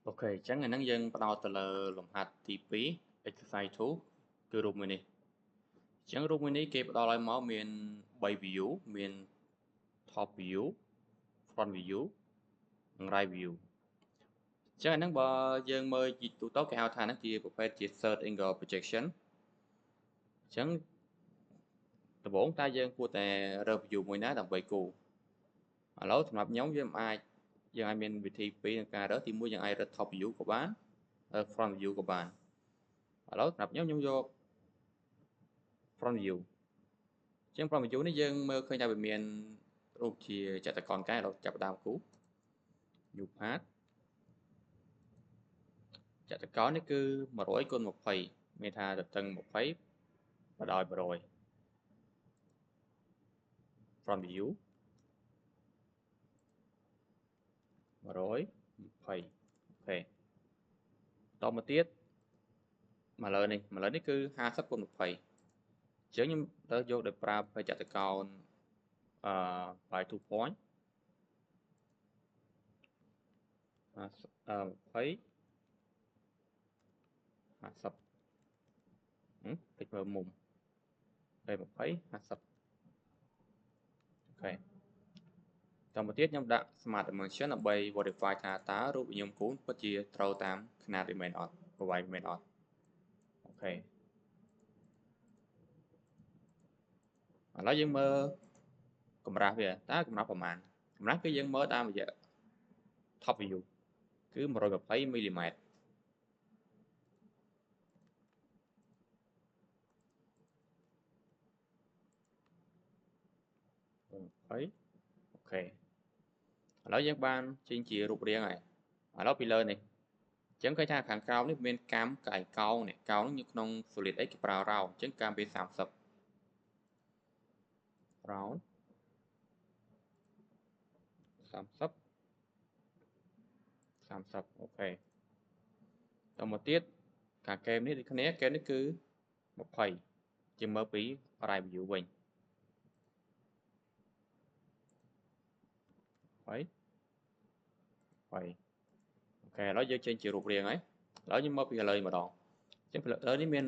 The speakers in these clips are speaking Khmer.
Ok, chẳng ngày nắng dân bắt đầu từ là lồng hạt tí phí exercise 2 គឺរូបមួយនេះចឹងរូបមួយនេះគេផ្ដល់ឲ្យមកមាន3 view មាន top view front view និង right view ចឹងអាហ្នឹងបើយើងមើលទូទៅគេហៅថាហ្នឹងជាប្រភេទជា third angle projection ចឹងដំបូងតើយើងគួរតែរើស view មួយណាដើម្បីគូរឥឡូវសម្រាប់ខ្ញុំយើងអាចមានវិធីពីរក្នុងការរើសទី1យើងអាចរើស top view ក៏បាន front view ក៏បានឥឡូវសម្រាប់ខ្ញុំយក front view ជាង front view នេះយើងមើលឃើញថាវាមានរូបជាចតុកោណកែឥឡូវចាប់ផ្ដើមគូរ new part ចតុកោណនេះគឺ100 គុណ 20មានថាទទឹង20បណ្ដោយ100 front view 120អូខេតមកទៀតមកលើនេះគឺ50គុណ 20អញ្ចឹងខ្ញុំត្រូវយកដោយប្រើចតុកោណby 2 point 20 50ពេចមើលមុំ20 50អូខេតមកទៀតខ្ញុំដាក់ smart dimension ដើម្បី verify ថាតើរូបខ្ញុំគូរពិតជាត្រូវតាមຂະຫນាតវាមែនអត់ប្រវែងមែនអត់អូខេឥឡូវយើងមើលកម្រាស់វាតើកម្រាស់ប្រមាណកម្រាស់គឺយើងមើលតាមរយៈ top view គឺ120 មីលីម៉ែត្រ20អូខេឥឡូវយើងបានចេញជារូបរាងហើយឥឡូវពីលើនេះអញ្ចឹងឃើញថាខាងក្រោមនេះមានកាំកែកោងនេះកោងនេះក្នុង solid x គេប្រើ round អញ្ចឹងកាំវា30 round 30អូខេតមកទៀតខាងកែមនេះដូចគ្នាកែមនេះគឺ20ជាងមើលពី right view វិញ20អូខេឥឡូវយើងចេញជារូបរាងហើយឥឡូវយើងមើលពីលើម្ដងអញ្ចឹងលើនេះមាន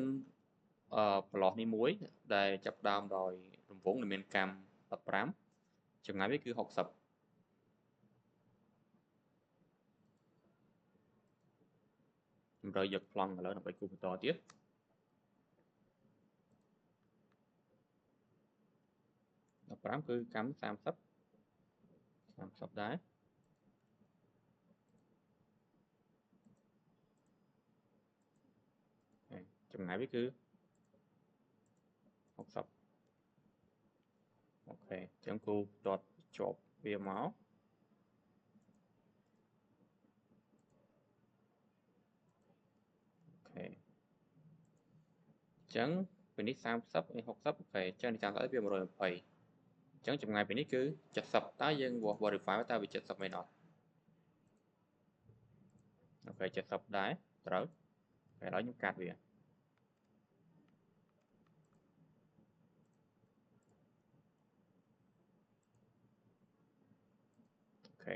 ប្លោះនេះមួយដែលចាប់ផ្ដើមដោយរង្វង់ដែលមានកាំ15ចម្ងាយវាគឺ60ខ្ញុំត្រូវយកប្លង់ឥឡូវដើម្បីគូរបន្តទៀត15គឺកាំ30ដែរចម្ងាយវាគឺ60អូខេអញ្ចឹងគូរដុតជាប់វាមកអូខេអញ្ចឹងពីនេះ30នេះ60អូខេអញ្ចឹងនេះ30វា120អញ្ចឹងចម្ងាយពីនេះគឺ70តើយើង verify តើវា70មែនអត់អូខេ70ដែរត្រូវឥឡូវខ្ញុំកាត់វាអូខេ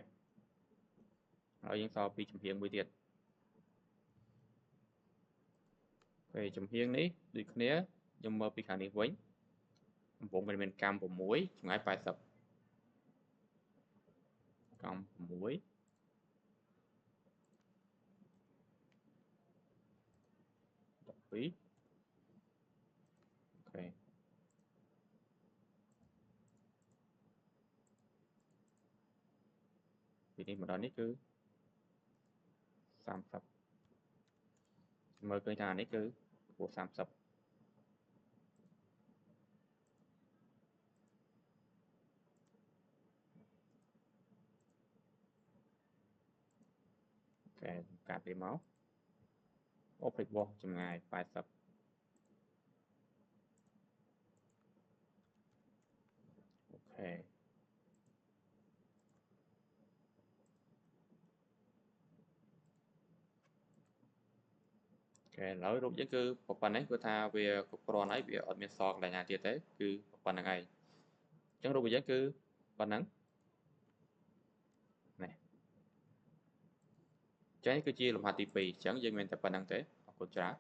ហើយយើងសល់ពីចំហៀងមួយទៀតអូខេចំហៀងនេះដូចគ្នាខ្ញុំមើលពីខាងនេះវិញកំពុងមានកាំ6ចម្ងាយ80កាំ6 12អូខេពីនេះមកដល់នេះគឺ30មើលឃើញថានេះគឺខ្ពស់30អូខេកាត់វាមកអូភ្លេចបោះចម្ងាយ80អូខេអូខេឥឡូវរូបយើងគឺប៉ុណ្ណេះគឺថាវាគ្រប់គ្រាន់ហើយវាអត់មានសល់កន្លែងណាទៀតទេគឺប៉ុណ្្នឹងហើយអញ្ចឹងរូបយើងគឺប៉ុណ្្នឹងនេះ ចឹងនេះគឺជាលំហាត់ទី2អញ្ចឹងយើងមានតែប៉ុណ្្នឹងទេអរគុណច្រើន